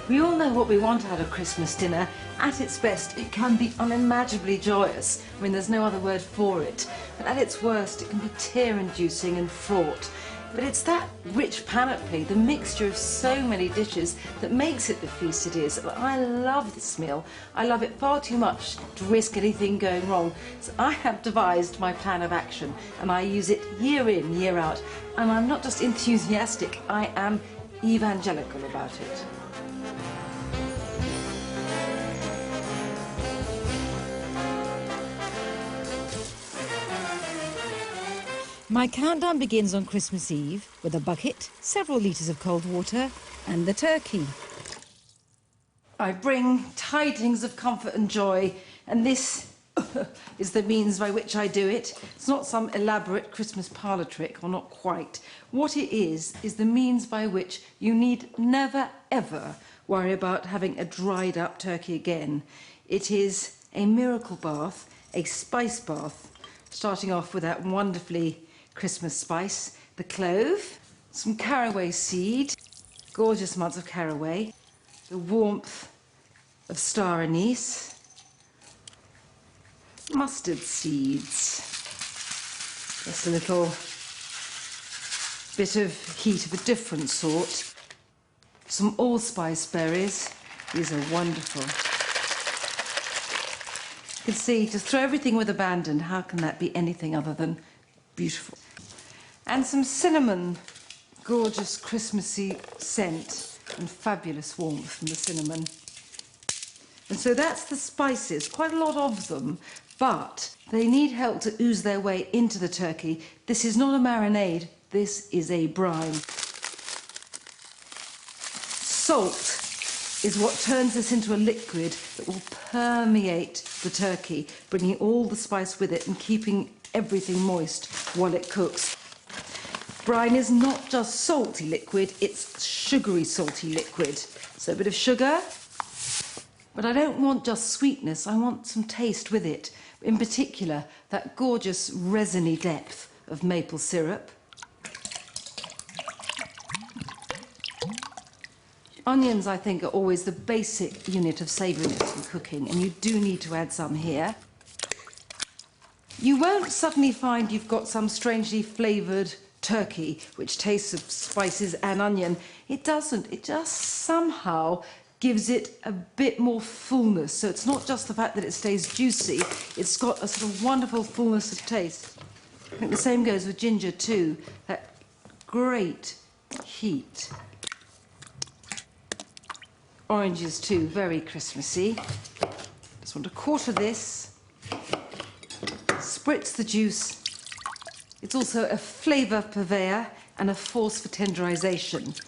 We all know what we want out of Christmas dinner. At its best, it can be unimaginably joyous. I mean, there's no other word for it. But at its worst, it can be tear-inducing and fraught. But it's that rich panoply, the mixture of so many dishes, that makes it the feast it is. I love this meal. I love it far too much to risk anything going wrong. So I have devised my plan of action, and I use it year in, year out. And I'm not just enthusiastic, I am evangelical about it. My countdown begins on Christmas Eve with a bucket, several litres of cold water and the turkey. I bring tidings of comfort and joy, and this is the means by which I do it. It's not some elaborate Christmas parlour trick, or not quite. What it is the means by which you need never ever worry about having a dried up turkey again. It is a miracle bath, a spice bath, starting off with that wonderfully Christmas spice, the clove, some caraway seed, gorgeous amounts of caraway, the warmth of star anise, mustard seeds, just a little bit of heat of a different sort, some allspice berries. These are wonderful. You can see, to throw everything with abandon, how can that be anything other than beautiful? And some cinnamon, gorgeous Christmassy scent and fabulous warmth from the cinnamon. And so that's the spices, quite a lot of them, but they need help to ooze their way into the turkey. This is not a marinade, this is a brine. Salt is what turns this into a liquid that will permeate the turkey, bringing all the spice with it and keeping everything moist while it cooks. Brine is not just salty liquid, it's sugary salty liquid. So a bit of sugar, but I don't want just sweetness, I want some taste with it. In particular, that gorgeous resiny depth of maple syrup. Onions, I think, are always the basic unit of savouriness in cooking, and you do need to add some here. You won't suddenly find you've got some strangely flavoured turkey which tastes of spices and onion. It doesn't. It just somehow gives it a bit more fullness. So it's not just the fact that it stays juicy, it's got a sort of wonderful fullness of taste. I think the same goes with ginger too. That great heat. Oranges too, very Christmassy. Just want to quarter this. Spritz the juice. It's also a flavour purveyor and a force for tenderisation.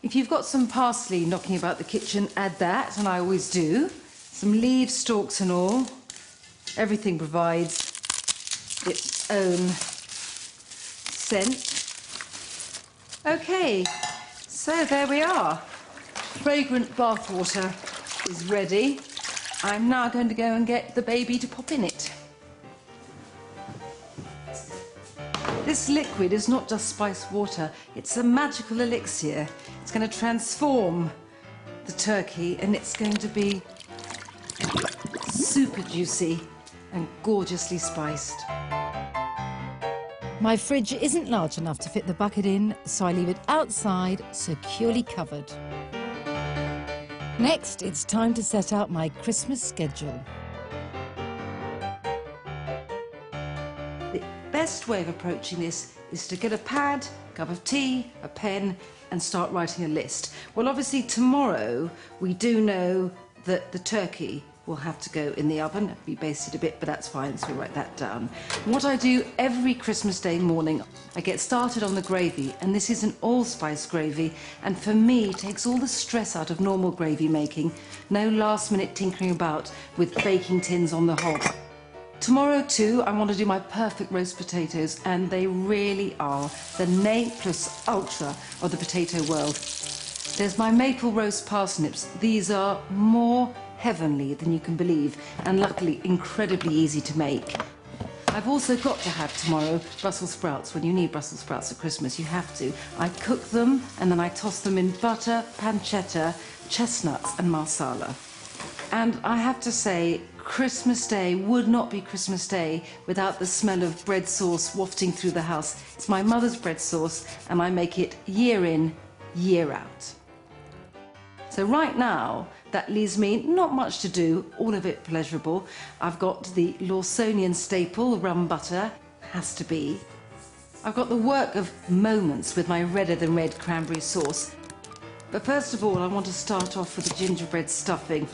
If you've got some parsley knocking about the kitchen, add that, and I always do. Some leaves, stalks and all. Everything provides its own scent. Okay, so there we are. Fragrant bathwater is ready. I'm now going to go and get the baby to pop in it. This liquid is not just spice water, it's a magical elixir. It's going to transform the turkey and it's going to be super juicy and gorgeously spiced. My fridge isn't large enough to fit the bucket in, so I leave it outside, securely covered. Next, it's time to set out my Christmas schedule. The best way of approaching this is to get a pad, a cup of tea, a pen, and start writing a list. Well, obviously tomorrow we do know that the turkey will have to go in the oven, be basted a bit, but that's fine, so we'll write that down. What I do every Christmas Day morning, I get started on the gravy, and this is an allspice gravy, and for me takes all the stress out of normal gravy making. No last minute tinkering about with baking tins on the hob. Tomorrow too, I want to do my perfect roast potatoes, and they really are the ne plus ultra of the potato world. There's my maple roast parsnips. These are more heavenly than you can believe, and luckily incredibly easy to make. I've also got to have tomorrow Brussels sprouts. When you need Brussels sprouts at Christmas, you have to. I cook them and then I toss them in butter, pancetta, chestnuts and marsala. And I have to say, Christmas Day would not be Christmas Day without the smell of bread sauce wafting through the house. It's my mother's bread sauce and I make it year in, year out. So right now, that leaves me not much to do, all of it pleasurable. I've got the Lawsonian staple, rum butter, has to be. I've got the work of moments with my redder than red cranberry sauce. But first of all, I want to start off with the gingerbread stuffing.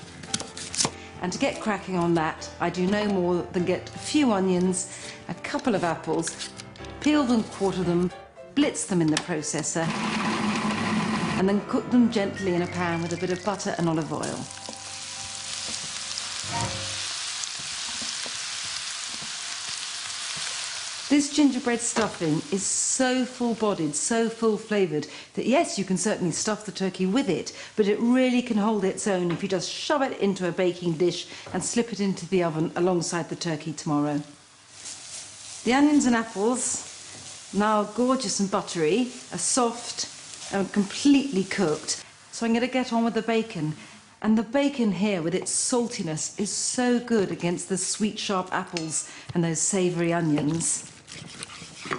And to get cracking on that, I do no more than get a few onions, a couple of apples, peel them, quarter them, blitz them in the processor, and then cook them gently in a pan with a bit of butter and olive oil. This gingerbread stuffing is so full-bodied, so full-flavoured that yes, you can certainly stuff the turkey with it, but it really can hold its own if you just shove it into a baking dish and slip it into the oven alongside the turkey tomorrow. The onions and apples, now gorgeous and buttery, are soft and completely cooked. So I'm going to get on with the bacon. And the bacon here with its saltiness is so good against the sweet sharp apples and those savoury onions.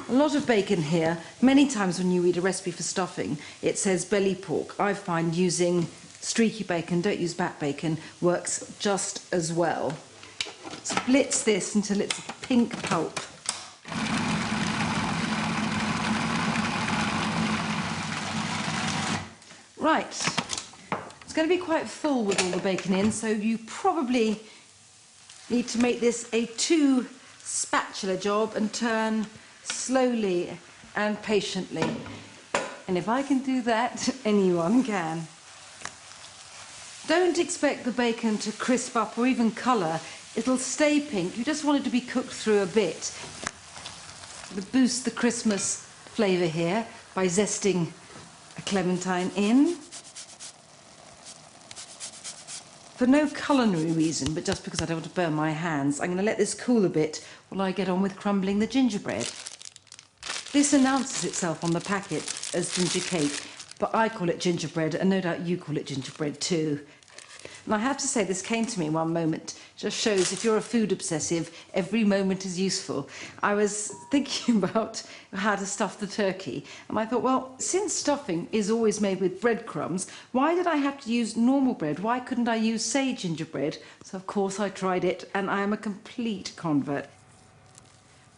A lot of bacon here. Many times when you read a recipe for stuffing, it says belly pork. I find using streaky bacon, don't use back bacon, works just as well. So blitz this until it's a pink pulp. Right, it's going to be quite full with all the bacon in, so you probably need to make this a 2 spatula job and turn slowly and patiently. And if I can do that, anyone can. Don't expect the bacon to crisp up or even colour. It'll stay pink. You just want it to be cooked through a bit. To boost the Christmas flavour here by zesting a clementine in. For no culinary reason, but just because I don't want to burn my hands, I'm going to let this cool a bit while I get on with crumbling the gingerbread. This announces itself on the packet as ginger cake, but I call it gingerbread, and no doubt you call it gingerbread too. And I have to say, this came to me one moment. It just shows if you're a food obsessive, every moment is useful. I was thinking about how to stuff the turkey, and I thought, well, since stuffing is always made with breadcrumbs, why did I have to use normal bread? Why couldn't I use, say, gingerbread? So, of course, I tried it, and I am a complete convert.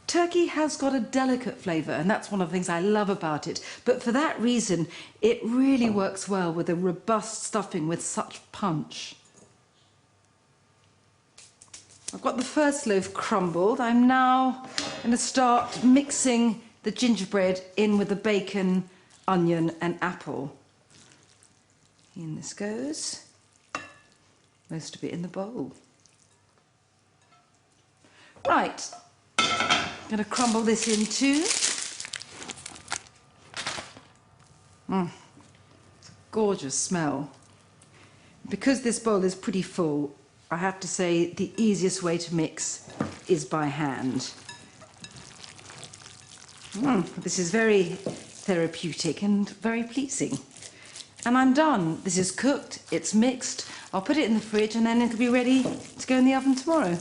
Turkey has got a delicate flavour, and that's one of the things I love about it. But for that reason, it really works well with a robust stuffing with such punch. I've got the first loaf crumbled. I'm now going to start mixing the gingerbread in with the bacon, onion and apple. In this goes. Most of it in the bowl. Right. I'm going to crumble this in too. It's a gorgeous smell. Because this bowl is pretty full, I have to say the easiest way to mix is by hand. This is very therapeutic and very pleasing. And I'm done. This is cooked, it's mixed. I'll put it in the fridge and then it'll be ready to go in the oven tomorrow.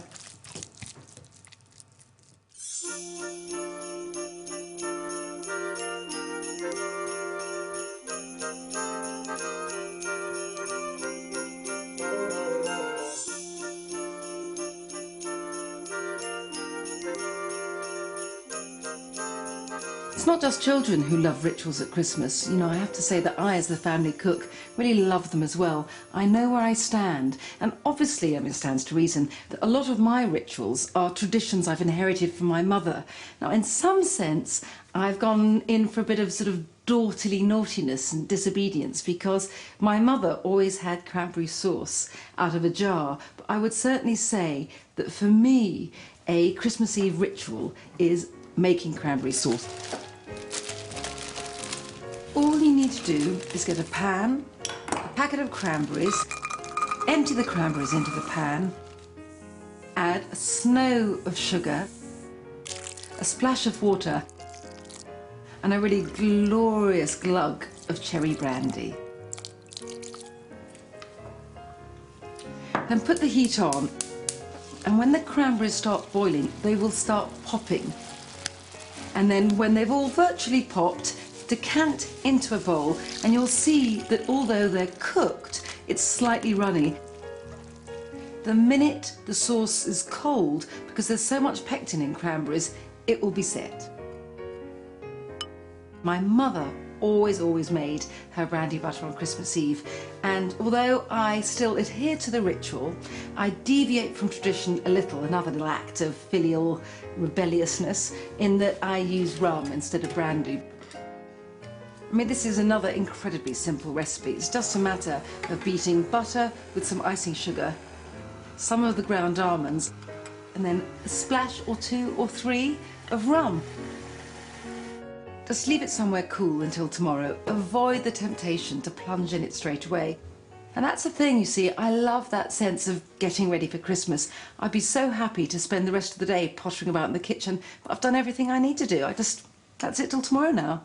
It's not just children who love rituals at Christmas. You know, I have to say that I, as the family cook, really love them as well. I know where I stand, and obviously, it stands to reason that a lot of my rituals are traditions I've inherited from my mother. Now, in some sense, I've gone in for a bit of sort of daughterly naughtiness and disobedience because my mother always had cranberry sauce out of a jar. But I would certainly say that for me, a Christmas Eve ritual is making cranberry sauce. All you need to do is get a pan, a packet of cranberries, empty the cranberries into the pan, add a snow of sugar, a splash of water, and a really glorious glug of cherry brandy. Then put the heat on, and when the cranberries start boiling, they will start popping. And then when they've all virtually popped, decant into a bowl, and you'll see that although they're cooked, it's slightly runny. The minute the sauce is cold, because there's so much pectin in cranberries, it will be set. My mother always made her brandy butter on Christmas Eve, and although I still adhere to the ritual, I deviate from tradition a little, another little act of filial rebelliousness, in that I use rum instead of brandy. I mean, this is another incredibly simple recipe. It's just a matter of beating butter with some icing sugar, some of the ground almonds, and then a splash or 2 or 3 of rum. Just leave it somewhere cool until tomorrow. Avoid the temptation to plunge in it straight away. And that's the thing, you see, I love that sense of getting ready for Christmas. I'd be so happy to spend the rest of the day pottering about in the kitchen, but I've done everything I need to do. That's it till tomorrow now.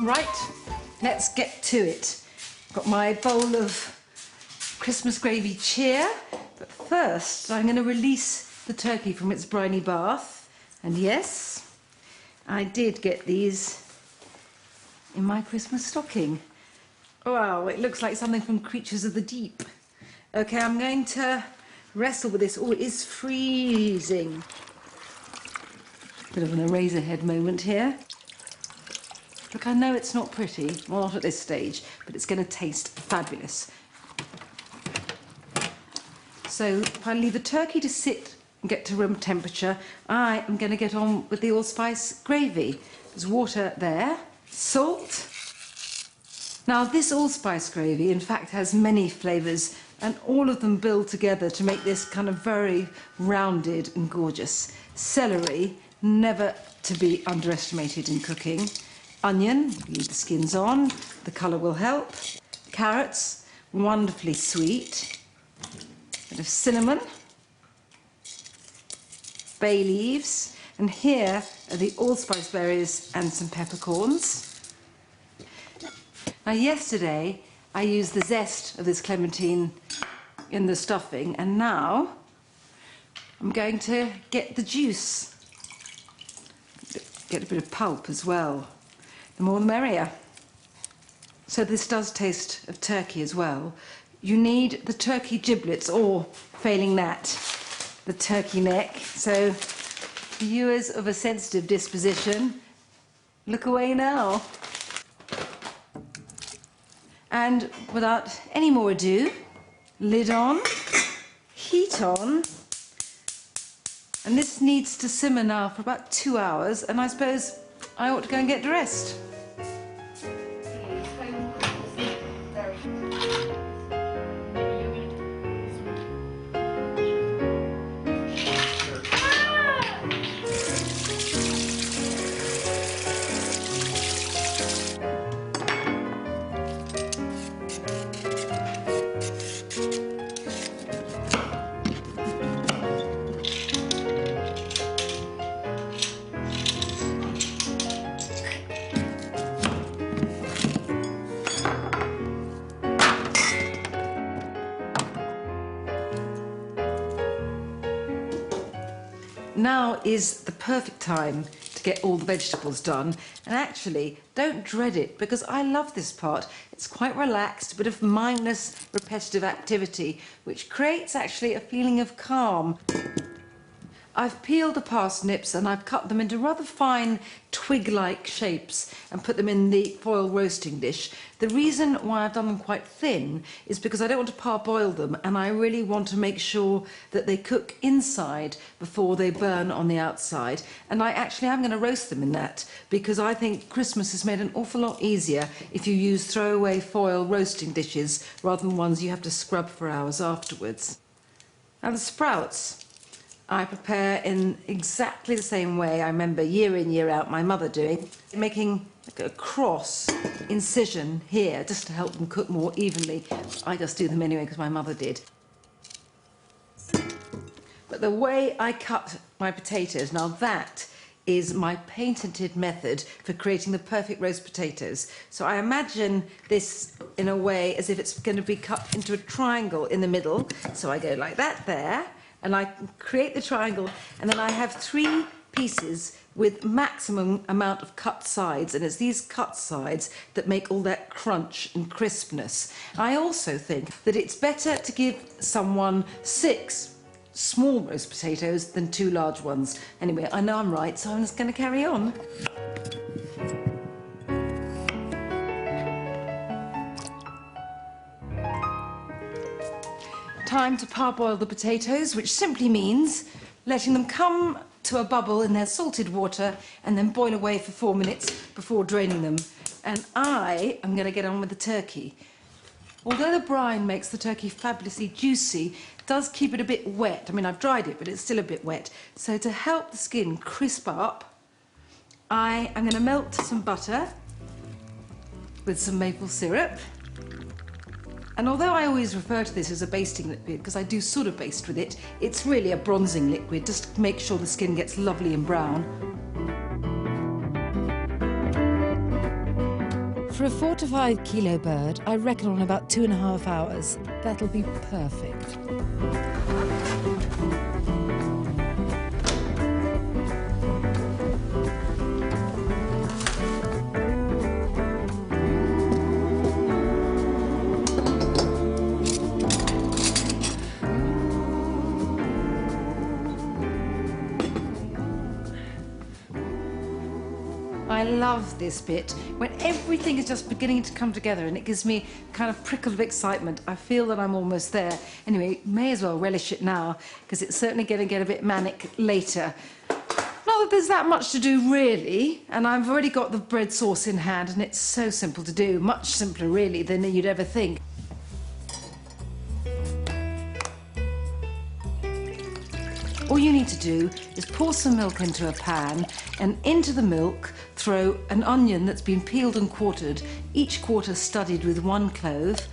Right, let's get to it. Got my bowl of Christmas gravy cheer, but first I'm going to release the turkey from its briny bath. And yes, I did get these in my Christmas stocking. Wow, it looks like something from Creatures of the Deep. Okay, I'm going to wrestle with this. Oh, it is freezing. Bit of an eraser head moment here. Look, I know it's not pretty, well, not at this stage, but it's going to taste fabulous. So if I leave the turkey to sit and get to room temperature, I am going to get on with the allspice gravy. There's water there, salt. Now this allspice gravy in fact has many flavours, and all of them build together to make this kind of very rounded and gorgeous. Celery, never to be underestimated in cooking. Onion, leave the skins on, the colour will help. Carrots, wonderfully sweet. A bit of cinnamon. Bay leaves. And here are the allspice berries and some peppercorns. Now yesterday I used the zest of this clementine in the stuffing, and now I'm going to get the juice. Get a bit of pulp as well. The more the merrier. So this does taste of turkey as well. You need the turkey giblets, or failing that, the turkey neck. So viewers of a sensitive disposition, look away now. And without any more ado, lid on, heat on, and this needs to simmer now for about 2 hours, and I suppose I ought to go and get dressed. Now is the perfect time to get all the vegetables done, and actually don't dread it, because I love this part. It's quite relaxed, a bit of mindless repetitive activity which creates actually a feeling of calm. I've peeled the parsnips and I've cut them into rather fine twig-like shapes and put them in the foil roasting dish. The reason why I've done them quite thin is because I don't want to parboil them, and I really want to make sure that they cook inside before they burn on the outside. And I actually am going to roast them in that, because I think Christmas is made an awful lot easier if you use throwaway foil roasting dishes rather than ones you have to scrub for hours afterwards. Now the sprouts. I prepare in exactly the same way I remember year in, year out my mother doing, making like a cross incision here just to help them cook more evenly. I just do them anyway because my mother did. But the way I cut my potatoes, now that is my patented method for creating the perfect roast potatoes. So I imagine this in a way as if it's going to be cut into a triangle in the middle. So I go like that there, and I create the triangle, and then I have 3 pieces with maximum amount of cut sides, and it's these cut sides that make all that crunch and crispness. I also think that it's better to give someone 6 small roast potatoes than 2 large ones. Anyway, I know I'm right, so I'm just going to carry on. Time to parboil the potatoes, which simply means letting them come to a bubble in their salted water and then boil away for 4 minutes before draining them. And I am going to get on with the turkey. Although the brine makes the turkey fabulously juicy, it does keep it a bit wet. I mean, I've dried it, but it's still a bit wet. So to help the skin crisp up, I am going to melt some butter with some maple syrup. And although I always refer to this as a basting liquid, because I do sort of baste with it, it's really a bronzing liquid, just to make sure the skin gets lovely and brown. For a 4 to 5 kilo bird, I reckon on about 2.5 hours. That'll be perfect. I love this bit, when everything is just beginning to come together, and it gives me kind of prickle of excitement. I feel that I'm almost there. Anyway, may as well relish it now, because it's certainly going to get a bit manic later. Not that there's that much to do, really, and I've already got the bread sauce in hand, and it's so simple to do, much simpler, really, than you'd ever think. All you need to do is pour some milk into a pan, and into the milk throw an onion that's been peeled and quartered, each quarter studded with 1 clove.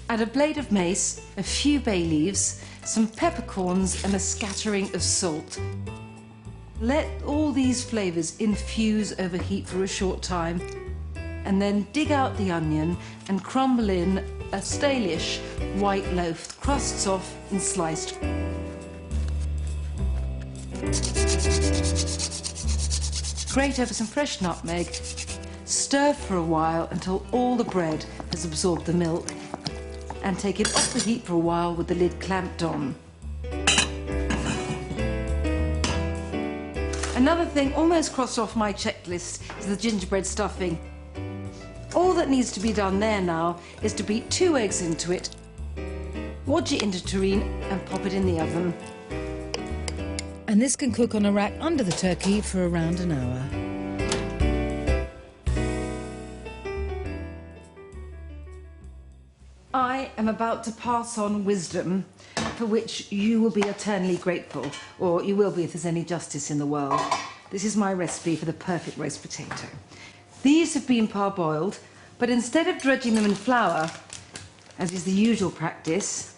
Add a blade of mace, a few bay leaves, some peppercorns and a scattering of salt. Let all these flavours infuse over heat for a short time, and then dig out the onion and crumble in a stalish white loaf, crusts off and sliced. Grate over some fresh nutmeg, stir for a while until all the bread has absorbed the milk, and take it off the heat for a while with the lid clamped on. Another thing almost crossed off my checklist is the gingerbread stuffing. All that needs to be done there now is to beat 2 eggs into it, wadge it into tureen and pop it in the oven. And this can cook on a rack under the turkey for around an hour. I am about to pass on wisdom for which you will be eternally grateful, or you will be if there's any justice in the world. This is my recipe for the perfect roast potato. These have been parboiled, but instead of dredging them in flour, as is the usual practice,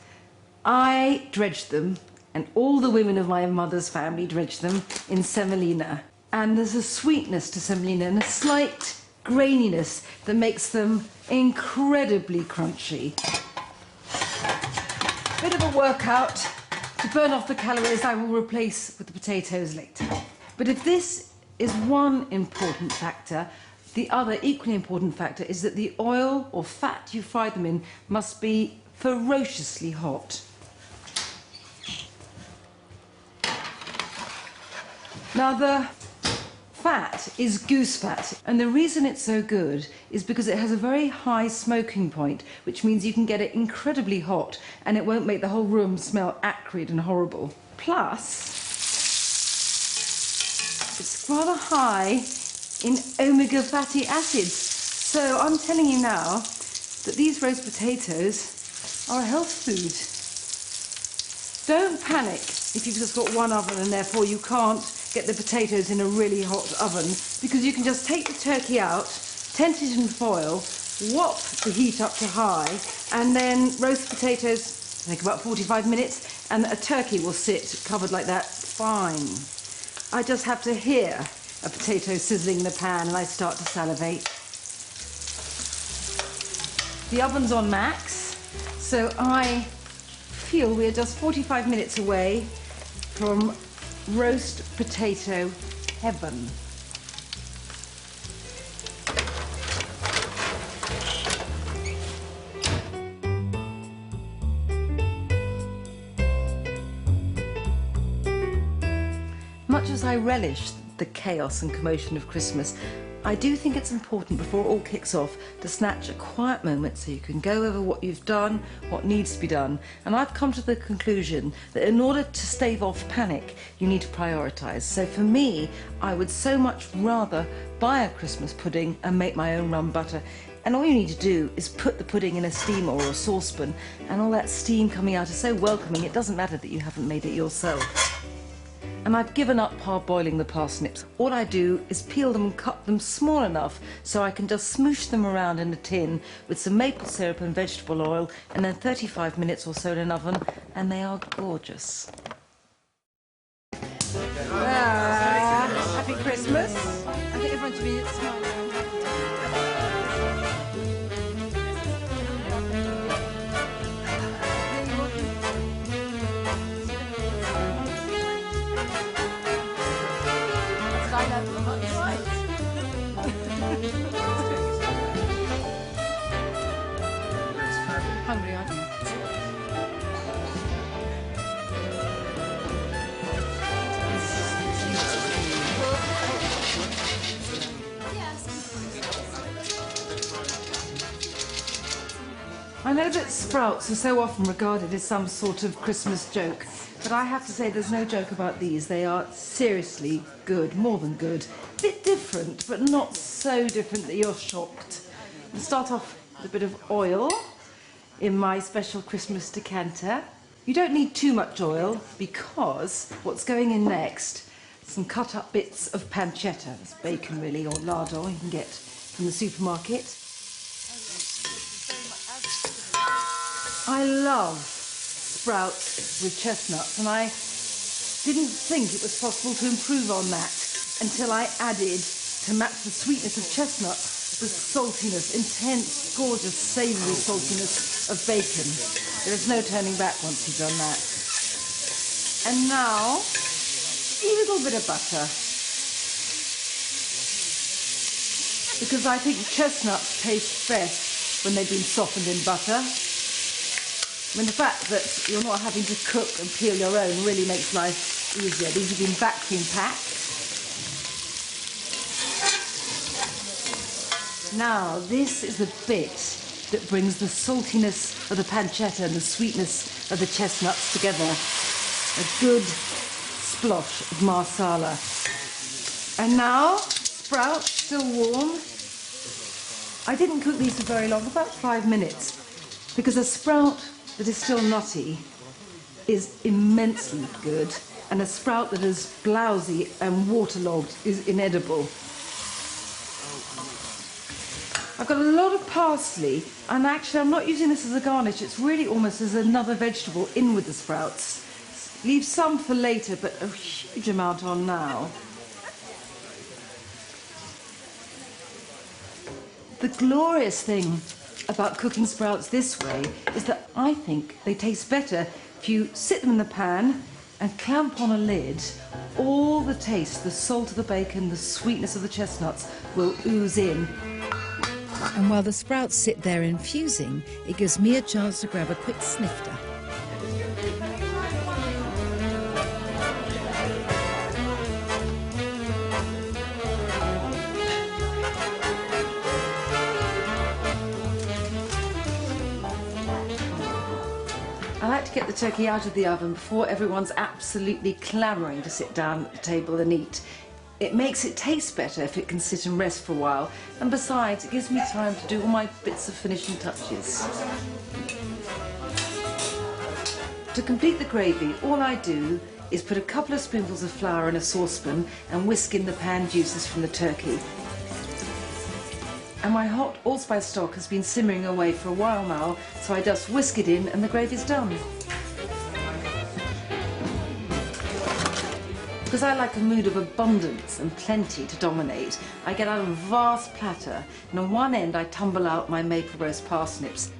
I dredged them, and all the women of my mother's family dredged them, in semolina. And there's a sweetness to semolina and a slight graininess that makes them incredibly crunchy. Bit of a workout to burn off the calories I will replace with the potatoes later. But if this is one important factor, the other equally important factor is that the oil or fat you fry them in must be ferociously hot. Now the fat is goose fat, and the reason it's so good is because it has a very high smoking point, which means you can get it incredibly hot and it won't make the whole room smell acrid and horrible. Plus, it's rather high in omega fatty acids. So I'm telling you now that these roast potatoes are a health food. Don't panic if you've just got one oven and therefore you can't get the potatoes in a really hot oven, because you can just take the turkey out, tent it in foil, whop the heat up to high, and then roast potatoes, take about 45 minutes, and a turkey will sit covered like that fine. I just have to hear a potato sizzling in the pan and I start to salivate. The oven's on max, so I feel we're just 45 minutes away from roast potato heaven. Much as I relish the chaos and commotion of Christmas, I do think it's important before it all kicks off to snatch a quiet moment so you can go over what you've done, what needs to be done. And I've come to the conclusion that in order to stave off panic, you need to prioritise. So for me, I would so much rather buy a Christmas pudding and make my own rum butter. And all you need to do is put the pudding in a steamer or a saucepan, and all that steam coming out is so welcoming, it doesn't matter that you haven't made it yourself. And I've given up parboiling the parsnips. All I do is peel them and cut them small enough so I can just smoosh them around in a tin with some maple syrup and vegetable oil, and then 35 minutes or so in an oven, and they are gorgeous. Happy Christmas. I think everyone should be smiling. Hungry, aren't you? I know that sprouts are so often regarded as some sort of Christmas joke, but I have to say there's no joke about these. They are seriously good, more than good. A bit different, but not so different that you're shocked. We'll start off with a bit of oil in my special Christmas decanter. You don't need too much oil because what's going in next, some cut up bits of pancetta. It's bacon really, or lardo you can get from the supermarket. I love sprouts with chestnuts, and I didn't think it was possible to improve on that until I added, to match the sweetness of chestnuts, the saltiness, intense, gorgeous, savoury saltiness of bacon. There is no turning back once you've done that. And now, a little bit of butter. Because I think chestnuts taste best when they've been softened in butter. I mean, the fact that you're not having to cook and peel your own really makes life easier. These have been vacuum packed. Now, this is the bit that brings the saltiness of the pancetta and the sweetness of the chestnuts together. A good splosh of marsala. And now, sprouts, still warm. I didn't cook these for very long, about 5 minutes, because a sprout that is still nutty is immensely good, and a sprout that is blousy and waterlogged is inedible. I've got a lot of parsley, and actually I'm not using this as a garnish, it's really almost as another vegetable in with the sprouts. Leave some for later, but a huge amount on now. The glorious thing about cooking sprouts this way is that I think they taste better if you sit them in the pan and clamp on a lid. All the taste, the salt of the bacon, the sweetness of the chestnuts will ooze in. And while the sprouts sit there infusing, it gives me a chance to grab a quick snifter. I like to get the turkey out of the oven before everyone's absolutely clamouring to sit down at the table and eat. It makes it taste better if it can sit and rest for a while, and besides, it gives me time to do all my bits of finishing touches. To complete the gravy, all I do is put a couple of spoonfuls of flour in a saucepan and whisk in the pan juices from the turkey. And my hot allspice stock has been simmering away for a while now, so I just whisk it in and the gravy's done. Because I like a mood of abundance and plenty to dominate, I get out a vast platter, and on one end I tumble out my maple roast parsnips,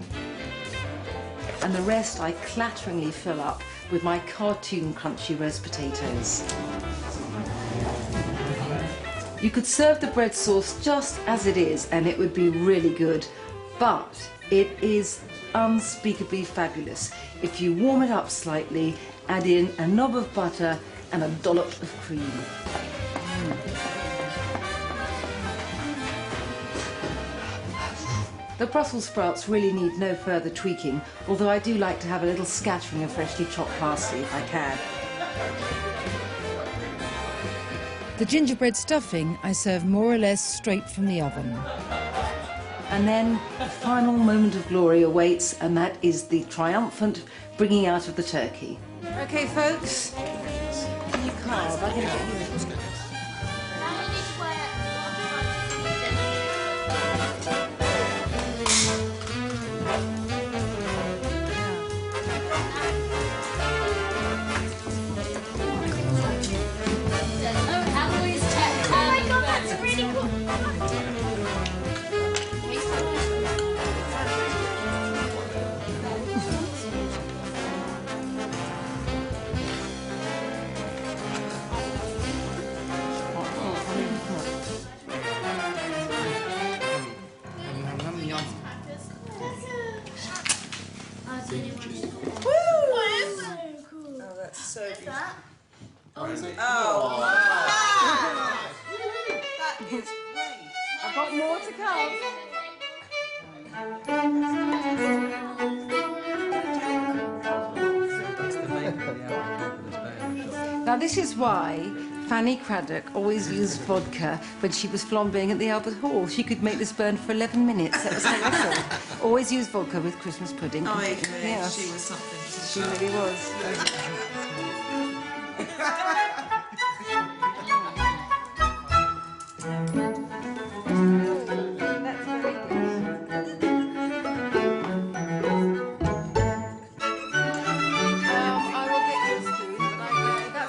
and the rest I clatteringly fill up with my cartoon crunchy roast potatoes. You could serve the bread sauce just as it is and it would be really good, but it is unspeakably fabulous if you warm it up slightly, add in a knob of butter and a dollop of cream. The Brussels sprouts really need no further tweaking, although I do like to have a little scattering of freshly chopped parsley if I can. The gingerbread stuffing I serve more or less straight from the oven. And then the final moment of glory awaits, and that is the triumphant bringing out of the turkey. Okay, folks, can you carve? I'm going to get you in. So beautiful. Oh, That is great. I've got more to come. Now this is why Fanny Craddock always used vodka when she was flambeing at the Albert Hall. She could make this burn for 11 minutes. That was her record. Always use vodka with Christmas pudding. I agree. Yeah. She was something. She really was. I will get you a spoon, but